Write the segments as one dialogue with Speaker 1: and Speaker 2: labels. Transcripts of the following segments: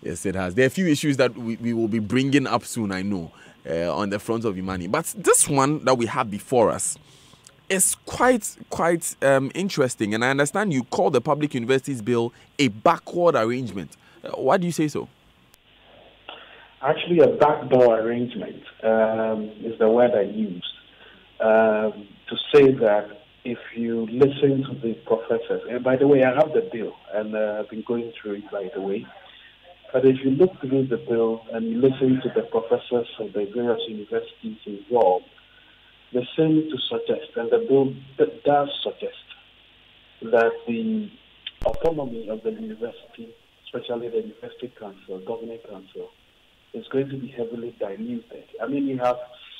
Speaker 1: Yes, it has. There are a few issues that we will be bringing up soon, I know, on the front of Imani. But this one that we have before us is quite interesting. And I understand you call the Public Universities Bill a backward arrangement. Why do you say so?
Speaker 2: Actually, a backdoor arrangement is the word I used to say that if you listen to the professors, and by the way, I have the bill, and I've been going through it, by the way. But if you look through the bill and you listen to the professors of the various universities involved, they seem to suggest, and the bill does suggest, that the autonomy of the university, especially the University Council, Governing Council, is going to be heavily diluted. I mean, you have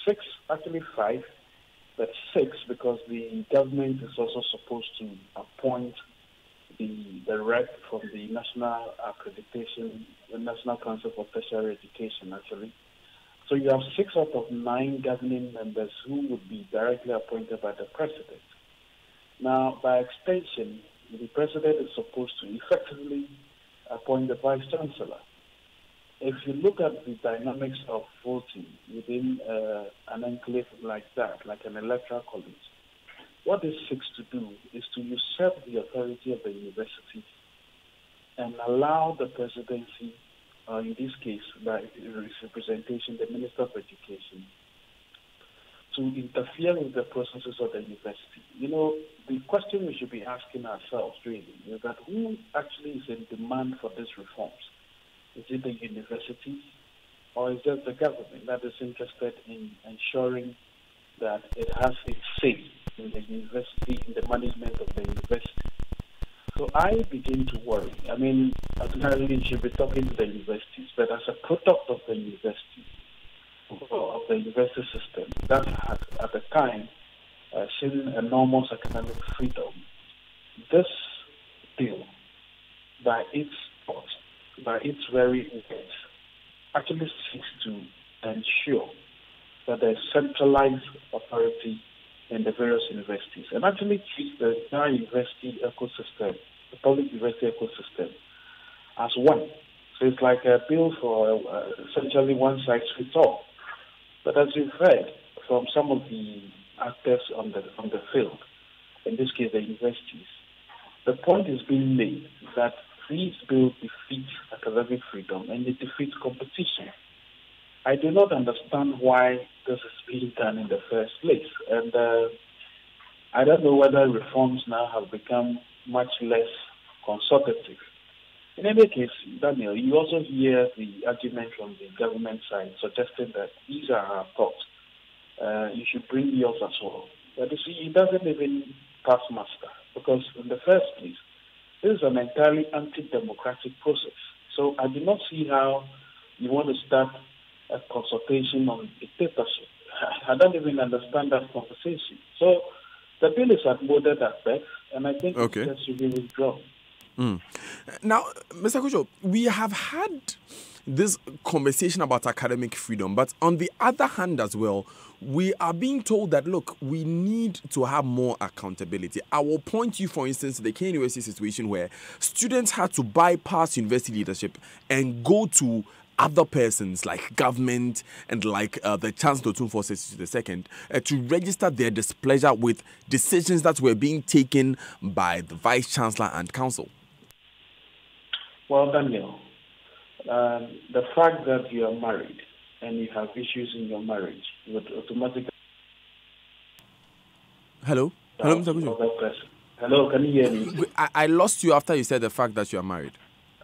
Speaker 2: six, actually five, but six, because the government is also supposed to appoint the rep from the National Accreditation, the National Council for Tertiary Education, actually. So you have 6 out of 9 governing members who would be directly appointed by the president. Now, by extension, the president is supposed to effectively appoint the vice chancellor. If you look at the dynamics of voting within an enclave like that, like an electoral college, what this seeks to do is to usurp the authority of the university and allow the presidency, in this case, by its representation, the Minister of Education, to interfere with the processes of the university. You know, the question we should be asking ourselves, really, is that who actually is in demand for these reforms? Is it the universities, or is it the government that is interested in ensuring that it has its say in the university, in the management of the university? So I begin to worry. I mean, ordinarily you should be talking to the universities, but as a product of the university, of the university system, that had at the time seen enormous academic freedom, this bill, by its thought, by its very intent, actually seeks to ensure that there is centralized authority in the various universities, and actually treats the entire university ecosystem, the public university ecosystem, as one. So it's like a bill for essentially one size fits all. But as you've heard from some of the actors on the field, in this case the universities, the point is being made that these bills defeat academic freedom and it defeats competition. I do not understand why this is being done in the first place. And I don't know whether reforms now have become much less consultative. In any case, Daniel, you also hear the argument from the government side suggesting that these are our thoughts. You should bring yours as well. But you see, it doesn't even pass muster, because in the first place, this is an entirely anti-democratic process. So I do not see how you want to start a consultation on dictatorship. I don't even understand that conversation. So the bill is outmoded at best, and I think it just should be withdrawn.
Speaker 1: Now, Mr. Kojo, we have had this conversation about academic freedom, but on the other hand as well, we are being told that, look, we need to have more accountability. I will point you, for instance, to the Kenya University situation where students had to bypass university leadership and go to other persons like government and like the Chancellor Otumfuo II to register their displeasure with decisions that were being taken by the Vice Chancellor and Council.
Speaker 2: Well, Daniel, the fact that you are married and you have issues in your marriage would automatically...
Speaker 1: Hello? Hello, Mr. Kujo.
Speaker 2: Hello, can you hear me?
Speaker 1: I lost you after you said the fact that you are married.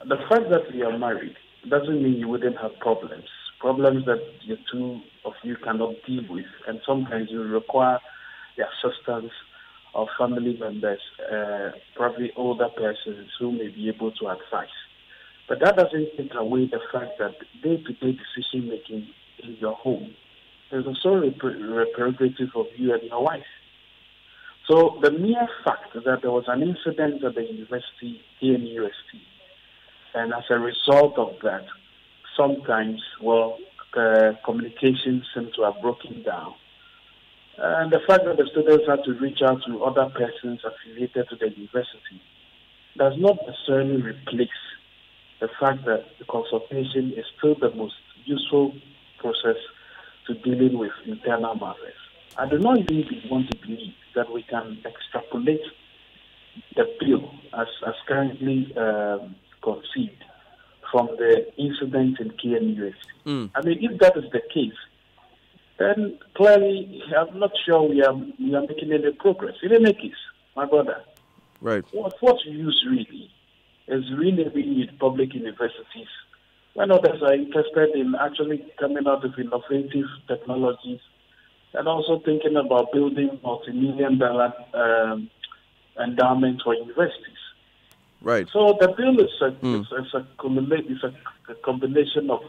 Speaker 2: The fact that you are married doesn't mean you wouldn't have problems. Problems that the two of you cannot deal with, and sometimes you require the assistance of family members, probably older persons who may be able to advise. But that doesn't take away the fact that day-to-day decision-making in your home is also a prerogative of you and your wife. So the mere fact that there was an incident at the university, KNUST, and as a result of that, sometimes, communications seem to have broken down. And the fact that the students had to reach out to other persons affiliated to the university does not necessarily replace the fact that the consultation is still the most useful process to dealing with internal matters. I do not really want to believe that we can extrapolate the bill as currently conceived from the incident in KNUST. I mean, if that is the case, then clearly I'm not sure we are making any progress. In any case, my brother,
Speaker 1: right?
Speaker 2: What use really is really with public universities when others are interested in actually coming out with innovative technologies and also thinking about building multi-million-dollar endowments for universities.
Speaker 1: Right.
Speaker 2: So the bill is a combination of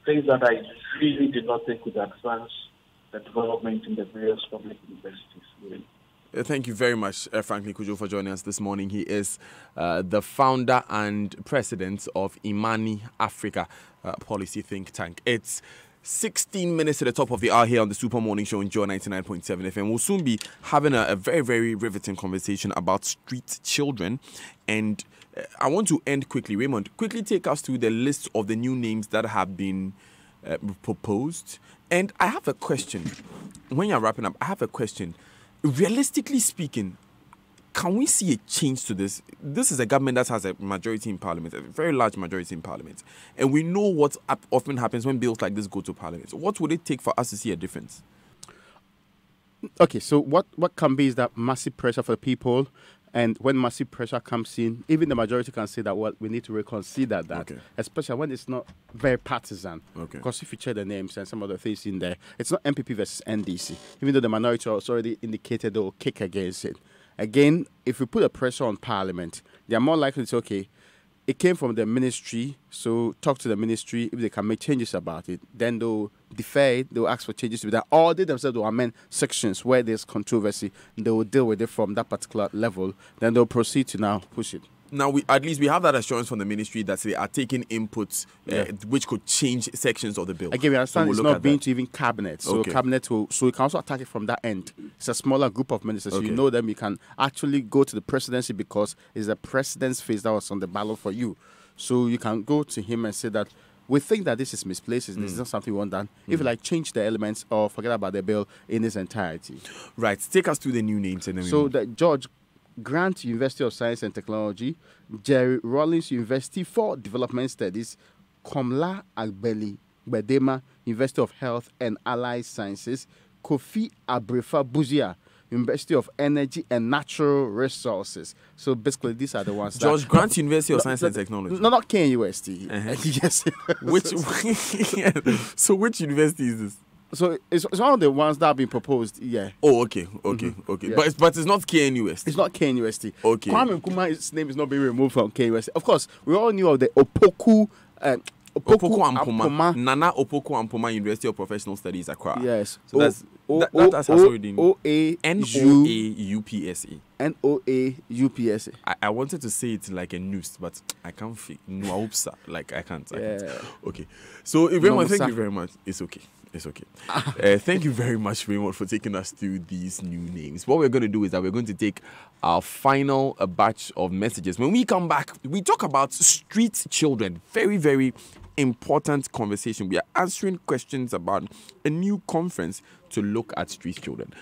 Speaker 2: things that I really do not think would advance the development in the various public universities. Really.
Speaker 1: Thank you very much, Franklin Cudjoe, for joining us this morning. He is the founder and president of Imani Africa policy think tank. It's 16 minutes to the top of the hour here on the Super Morning Show in Joy 99.7 FM. We'll soon be having a very, very riveting conversation about street children. And I want to end quickly. Raymond, quickly take us through the list of the new names that have been proposed. And I have a question. When you're wrapping up, I have a question. Realistically speaking, can we see a change to this? This is a government that has a majority in parliament, a very large majority in parliament. And we know what often happens when bills like this go to parliament. What would it take for us to see a difference?
Speaker 3: Okay, so what can be is that massive pressure for the people. And when massive pressure comes in, even the majority can say that, well, we need to reconsider that, especially when it's not very partisan. Because if you check the names and some of the things in there, it's not MPP versus NDC, even though the minority has already indicated they will kick against it. Again, if we put a pressure on Parliament, they are more likely to say, okay, it came from the ministry, so talk to the ministry. If they can make changes about it, then they'll defer it, they'll ask for changes with that, or they themselves will amend sections where there's controversy, and they will deal with it from that particular level. Then they'll proceed to now push it.
Speaker 1: Now, at least we have that assurance from the ministry that they are taking inputs which could change sections of the bill.
Speaker 3: Again, we understand it's not being to even cabinet. So cabinet so you can also attack it from that end. It's a smaller group of ministers. So you know them, you can actually go to the presidency because it's the president's face that was on the ballot for you. So you can go to him and say that we think that this is misplaced. This is not something we want done. If you change the elements or forget about the bill in its entirety.
Speaker 1: Right. Take us through the new names. And then
Speaker 3: the George Grant University of Science and Technology, Jerry Rawlings University for Development Studies, Komla Agbeli Bedema University of Health and Allied Sciences, Kofi Abrefa Buzia University of Energy and Natural Resources. So basically, these are the ones.
Speaker 1: George Grant University of Science and Technology.
Speaker 3: No, not KNUST. Yes.
Speaker 1: So which university is this?
Speaker 3: So it's one of the ones that have been proposed, yeah.
Speaker 1: Oh, okay. Yeah. But it's not KNUST.
Speaker 3: It's not KNUST.
Speaker 1: Okay.
Speaker 3: Kwame Nkrumah's name is not being removed from KNUST. Of course, we all knew of the Opoku
Speaker 1: Ampoma, Nana Opoku Ampoma University of Professional Studies, Accra.
Speaker 3: Yes.
Speaker 1: So that's already
Speaker 3: NOAUPSE. NOAUPSE.
Speaker 1: I wanted to say it like a noose, but I can't fake. Noaupsa. Like I can't. Okay. So Raymond, thank you very much. It's okay. Thank you very much, Raymond, for taking us through these new names. What we're going to do is that we're going to take our final batch of messages. When we come back, we talk about street children. Very, very important conversation. We are answering questions about a new conference to look at street children.